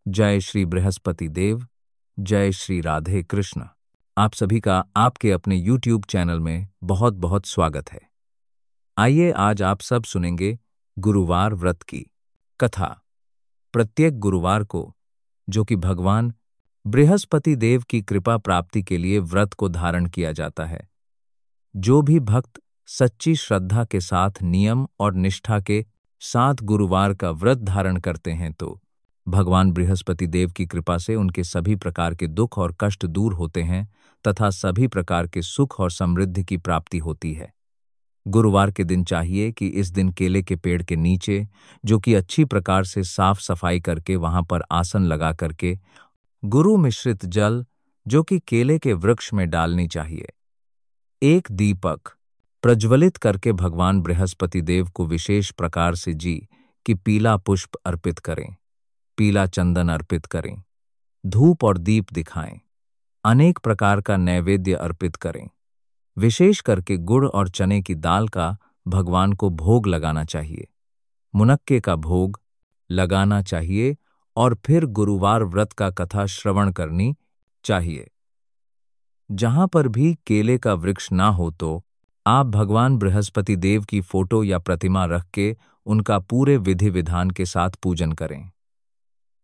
जय श्री बृहस्पति देव, जय श्री राधे कृष्ण। आप सभी का आपके अपने YouTube चैनल में बहुत बहुत स्वागत है। आइए आज आप सब सुनेंगे गुरुवार व्रत की कथा। प्रत्येक गुरुवार को, जो कि भगवान बृहस्पति देव की कृपा प्राप्ति के लिए व्रत को धारण किया जाता है। जो भी भक्त सच्ची श्रद्धा के साथ नियम और निष्ठा के साथ गुरुवार का व्रत धारण करते हैं तो भगवान बृहस्पति देव की कृपा से उनके सभी प्रकार के दुख और कष्ट दूर होते हैं तथा सभी प्रकार के सुख और समृद्धि की प्राप्ति होती है। गुरुवार के दिन चाहिए कि इस दिन केले के पेड़ के नीचे, जो कि अच्छी प्रकार से साफ सफाई करके वहां पर आसन लगा करके गुरु मिश्रित जल, जो कि केले के वृक्ष में डालनी चाहिए। एक दीपक प्रज्वलित करके भगवान बृहस्पति देव को विशेष प्रकार से कि पीला पुष्प अर्पित करें, पीला चंदन अर्पित करें, धूप और दीप दिखाएं, अनेक प्रकार का नैवेद्य अर्पित करें। विशेष करके गुड़ और चने की दाल का भगवान को भोग लगाना चाहिए, मुनक्के का भोग लगाना चाहिए और फिर गुरुवार व्रत का कथा श्रवण करनी चाहिए। जहां पर भी केले का वृक्ष ना हो तो आप भगवान बृहस्पति देव की फोटो या प्रतिमा रख के उनका पूरे विधि विधान के साथ पूजन करें।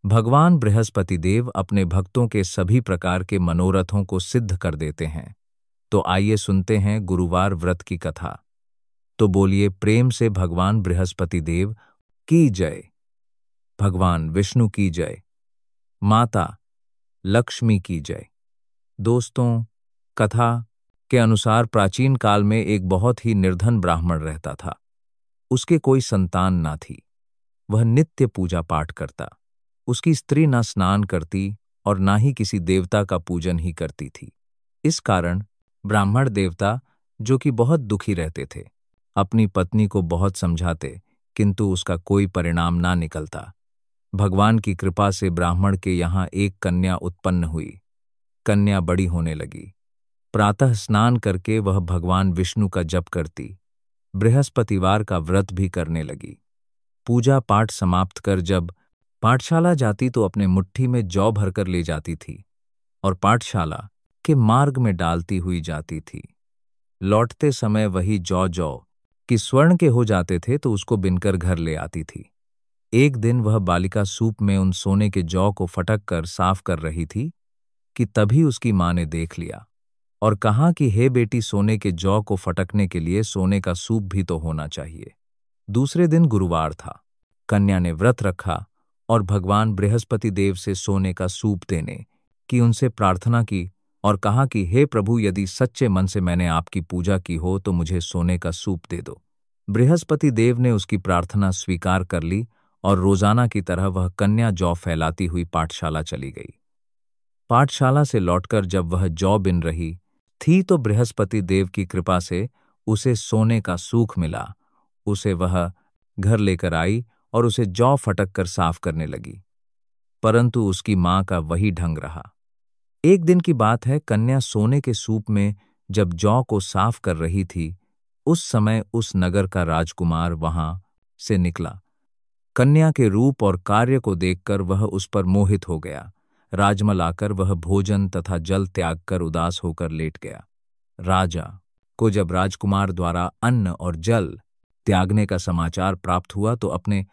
भगवान बृहस्पति देव अपने भक्तों के सभी प्रकार के मनोरथों को सिद्ध कर देते हैं। तो आइए सुनते हैं गुरुवार व्रत की कथा। तो बोलिए प्रेम से भगवान बृहस्पति देव की जय, भगवान विष्णु की जय, माता लक्ष्मी की जय। दोस्तों, कथा के अनुसार प्राचीन काल में एक बहुत ही निर्धन ब्राह्मण रहता था। उसके कोई संतान ना थी। वह नित्य पूजा पाठ करता। उसकी स्त्री ना स्नान करती और ना ही किसी देवता का पूजन ही करती थी। इस कारण ब्राह्मण देवता, जो कि बहुत दुखी रहते थे, अपनी पत्नी को बहुत समझाते, किंतु उसका कोई परिणाम ना निकलता। भगवान की कृपा से ब्राह्मण के यहाँ एक कन्या उत्पन्न हुई। कन्या बड़ी होने लगी। प्रातः स्नान करके वह भगवान विष्णु का जप करती, बृहस्पतिवार का व्रत भी करने लगी। पूजा पाठ समाप्त कर जब पाठशाला जाती तो अपने मुट्ठी में जौ भरकर ले जाती थी और पाठशाला के मार्ग में डालती हुई जाती थी। लौटते समय वही जौ कि स्वर्ण के हो जाते थे तो उसको बिनकर घर ले आती थी। एक दिन वह बालिका सूप में उन सोने के जौ को फटक कर साफ कर रही थी कि तभी उसकी माँ ने देख लिया और कहा कि हे बेटी, सोने के जौ को फटकने के लिए सोने का सूप भी तो होना चाहिए। दूसरे दिन गुरुवार था। कन्या ने व्रत रखा और भगवान बृहस्पति देव से सोने का सूप देने की उनसे प्रार्थना की और कहा कि हे प्रभु, यदि सच्चे मन से मैंने आपकी पूजा की हो तो मुझे सोने का सूप दे दो। बृहस्पति देव ने उसकी प्रार्थना स्वीकार कर ली और रोजाना की तरह वह कन्या जौ फैलाती हुई पाठशाला चली गई। पाठशाला से लौटकर जब वह जौ बिन रही थी तो बृहस्पति देव की कृपा से उसे सोने का सूख मिला। उसे वह घर लेकर आई और उसे जौ फटक कर साफ करने लगी, परंतु उसकी मां का वही ढंग रहा। एक दिन की बात है, कन्या सोने के सूप में जब जौ को साफ कर रही थी, उस समय उस नगर का राजकुमार वहां से निकला। कन्या के रूप और कार्य को देखकर वह उस पर मोहित हो गया। राजमल आकर वह भोजन तथा जल त्याग कर उदास होकर लेट गया। राजा को जब राजकुमार द्वारा अन्न और जल त्यागने का समाचार प्राप्त हुआ तो अपने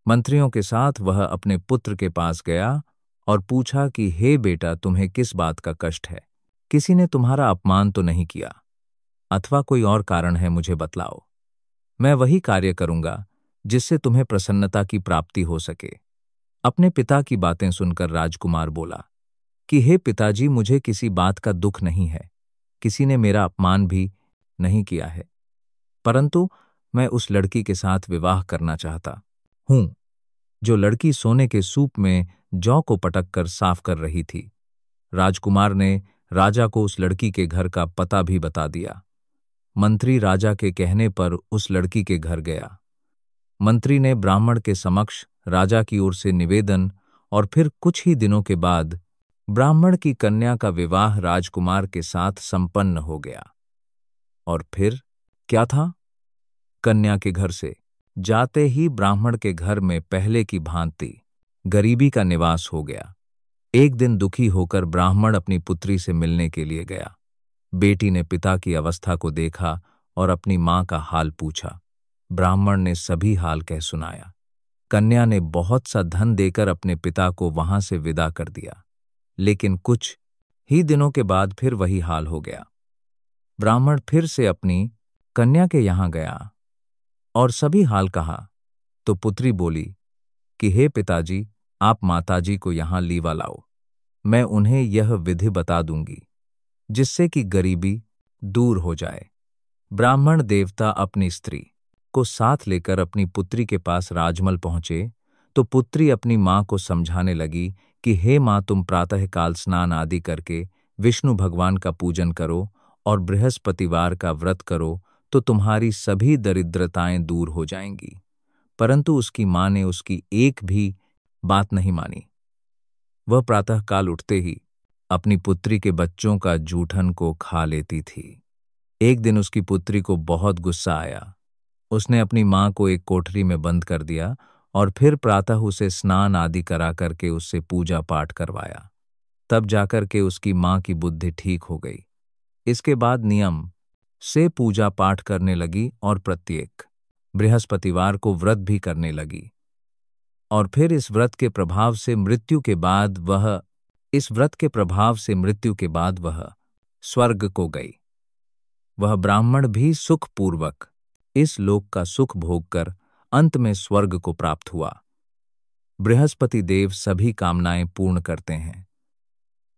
मंत्रियों के साथ वह अपने पुत्र के पास गया और पूछा कि हे बेटा, तुम्हें किस बात का कष्ट है? किसी ने तुम्हारा अपमान तो नहीं किया अथवा कोई और कारण है? मुझे बतलाओ। मैं वही कार्य करूंगा जिससे तुम्हें प्रसन्नता की प्राप्ति हो सके। अपने पिता की बातें सुनकर राजकुमार बोला कि हे पिताजी, मुझे किसी बात का दुख नहीं है। किसी ने मेरा अपमान भी नहीं किया है, परंतु मैं उस लड़की के साथ विवाह करना चाहता हूं जो लड़की सोने के सूप में जौ को पटक कर साफ कर रही थी। राजकुमार ने राजा को उस लड़की के घर का पता भी बता दिया। मंत्री राजा के कहने पर उस लड़की के घर गया। मंत्री ने ब्राह्मण के समक्ष राजा की ओर से निवेदन और फिर कुछ ही दिनों के बाद ब्राह्मण की कन्या का विवाह राजकुमार के साथ संपन्न हो गया। और फिर क्या था? कन्या के घर से जाते ही ब्राह्मण के घर में पहले की भांति गरीबी का निवास हो गया। एक दिन दुखी होकर ब्राह्मण अपनी पुत्री से मिलने के लिए गया। बेटी ने पिता की अवस्था को देखा और अपनी मां का हाल पूछा। ब्राह्मण ने सभी हाल कह सुनाया। कन्या ने बहुत सा धन देकर अपने पिता को वहां से विदा कर दिया, लेकिन कुछ ही दिनों के बाद फिर वही हाल हो गया। ब्राह्मण फिर से अपनी कन्या के यहां गया और सभी हाल कहा, तो पुत्री बोली कि हे पिताजी, आप माताजी को यहां लीवा लाओ, मैं उन्हें यह विधि बता दूंगी जिससे कि गरीबी दूर हो जाए। ब्राह्मण देवता अपनी स्त्री को साथ लेकर अपनी पुत्री के पास राजमल पहुंचे तो पुत्री अपनी मां को समझाने लगी कि हे मां, तुम प्रातःकाल स्नान आदि करके विष्णु भगवान का पूजन करो और बृहस्पतिवार का व्रत करो तो तुम्हारी सभी दरिद्रताएं दूर हो जाएंगी। परंतु उसकी मां ने उसकी एक भी बात नहीं मानी। वह प्रातःकाल उठते ही अपनी पुत्री के बच्चों का जूठन को खा लेती थी। एक दिन उसकी पुत्री को बहुत गुस्सा आया। उसने अपनी मां को एक कोठरी में बंद कर दिया और फिर प्रातः उसे स्नान आदि करा करके उससे पूजा पाठ करवाया। तब जाकर के उसकी मां की बुद्धि ठीक हो गई। इसके बाद नियम से पूजा पाठ करने लगी और प्रत्येक बृहस्पतिवार को व्रत भी करने लगी। और फिर इस व्रत के प्रभाव से मृत्यु के बाद वह स्वर्ग को गई। वह ब्राह्मण भी सुखपूर्वक इस लोक का सुख भोगकर अंत में स्वर्ग को प्राप्त हुआ। बृहस्पति देव सभी कामनाएं पूर्ण करते हैं।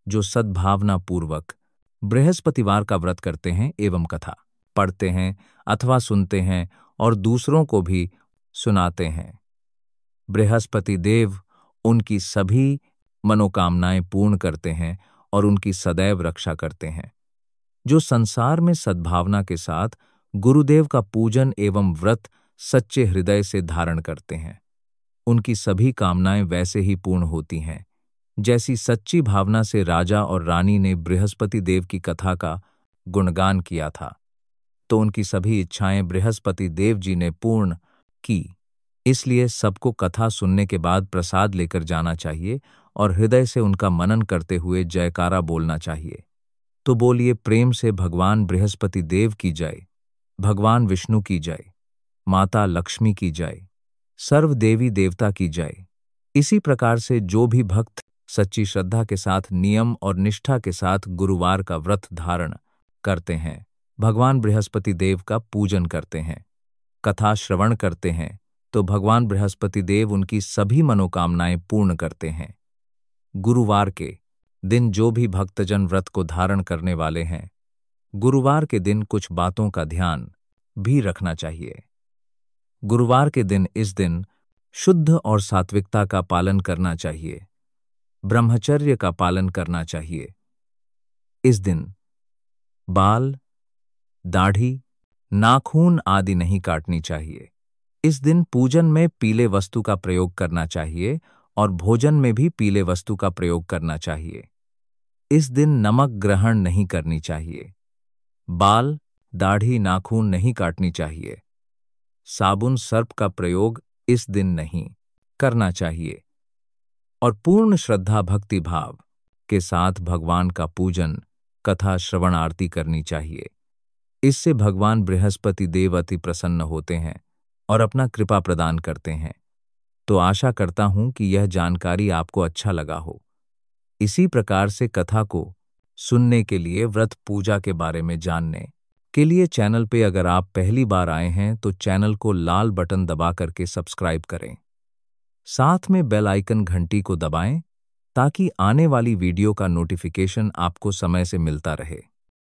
जो सद्भावना पूर्वक बृहस्पतिवार का व्रत करते हैं एवं कथा पढ़ते हैं अथवा सुनते हैं और दूसरों को भी सुनाते हैं, बृहस्पति देव उनकी सभी मनोकामनाएं पूर्ण करते हैं और उनकी सदैव रक्षा करते हैं। जो संसार में सद्भावना के साथ गुरुदेव का पूजन एवं व्रत सच्चे हृदय से धारण करते हैं, उनकी सभी कामनाएं वैसे ही पूर्ण होती हैं जैसी सच्ची भावना से राजा और रानी ने बृहस्पति देव की कथा का गुणगान किया था, तो उनकी सभी इच्छाएं बृहस्पति देव जी ने पूर्ण की। इसलिए सबको कथा सुनने के बाद प्रसाद लेकर जाना चाहिए और हृदय से उनका मनन करते हुए जयकारा बोलना चाहिए। तो बोलिए प्रेम से भगवान बृहस्पति देव की जय, भगवान विष्णु की जय, माता लक्ष्मी की जय, सर्व देवी देवता की जय। इसी प्रकार से जो भी भक्त सच्ची श्रद्धा के साथ नियम और निष्ठा के साथ गुरुवार का व्रत धारण करते हैं, भगवान बृहस्पति देव का पूजन करते हैं, कथा श्रवण करते हैं, तो भगवान बृहस्पति देव उनकी सभी मनोकामनाएं पूर्ण करते हैं। गुरुवार के दिन जो भी भक्तजन व्रत को धारण करने वाले हैं, गुरुवार के दिन कुछ बातों का ध्यान भी रखना चाहिए। गुरुवार के दिन इस दिन शुद्ध और सात्विकता का पालन करना चाहिए, ब्रह्मचर्य का पालन करना चाहिए। इस दिन बाल, दाढ़ी, नाखून आदि नहीं काटनी चाहिए। इस दिन पूजन में पीले वस्तु का प्रयोग करना चाहिए और भोजन में भी पीले वस्तु का प्रयोग करना चाहिए। इस दिन नमक ग्रहण नहीं करनी चाहिए। बाल, दाढ़ी, नाखून नहीं काटनी चाहिए। साबुन, सर्प का प्रयोग इस दिन नहीं करना चाहिए और पूर्ण श्रद्धा भक्ति भाव के साथ भगवान का पूजन, कथा श्रवण आरती करनी चाहिए। इससे भगवान बृहस्पति देव अति प्रसन्न होते हैं और अपना कृपा प्रदान करते हैं। तो आशा करता हूं कि यह जानकारी आपको अच्छा लगा हो। इसी प्रकार से कथा को सुनने के लिए, व्रत पूजा के बारे में जानने के लिए चैनल पे अगर आप पहली बार आए हैं तो चैनल को लाल बटन दबा करके सब्सक्राइब करें। साथ में बेल आइकन घंटी को दबाएं ताकि आने वाली वीडियो का नोटिफिकेशन आपको समय से मिलता रहे।